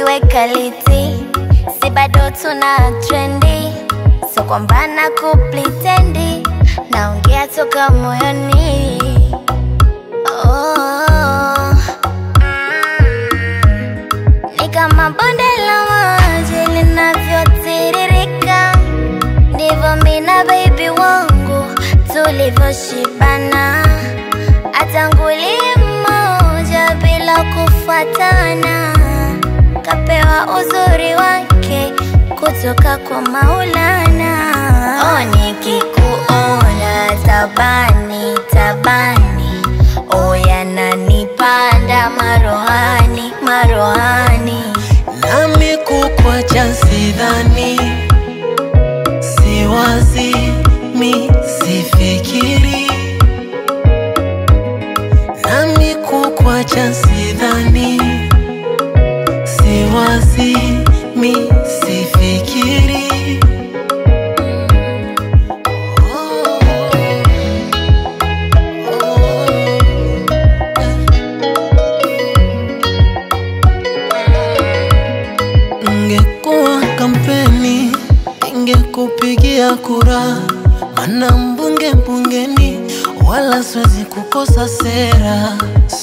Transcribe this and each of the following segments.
ukiweka liti, si bado tuna trendi. So kwamba na kuplitendi, naongea toka moyoni. Ni kama bonde la maji linavyotiririka, ndivyo mimi na baby wangu tulivyoshibana. Atangulie mmoja bila kufuatana, kapewa uzuri wake kutoka kwa Maulana. Nikikuona tabani tabani, yananipanda marohani marohani. Nami kukuacha sidhani, siwazi mi sifikiri. Nami kukuacha sidhani, siwazi mi sifikiri. Ngekuwa kampeni, ingekupigia kura, mana mbunge mbungeni, wala siwezi kukosa sera.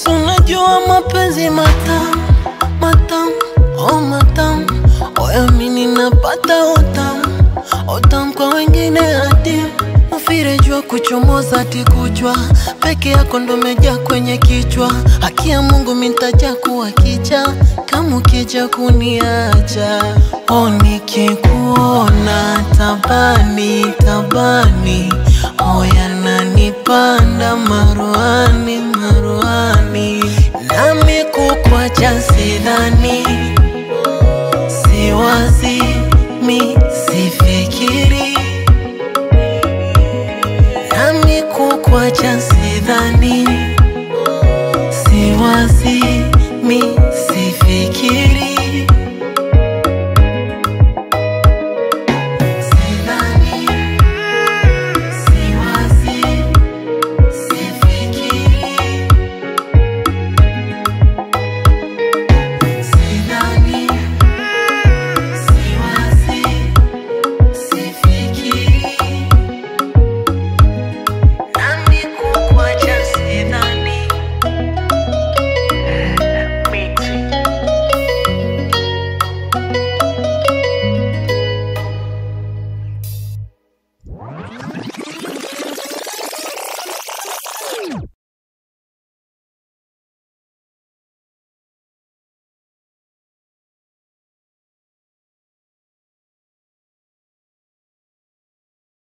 Unajua mapenzi matamu, matamu, oh matamu, mimi napata utamu, utamu kwa wengine adimu. Mfire jua kuchomoza tikujua, peke yako ndo meja kwenye kichwa. Haki ya Mungu mintaja kuwa kicha, kama ukija kuniacha. Nikikuona tabani tabani, yananipanda maruani maruani. Nami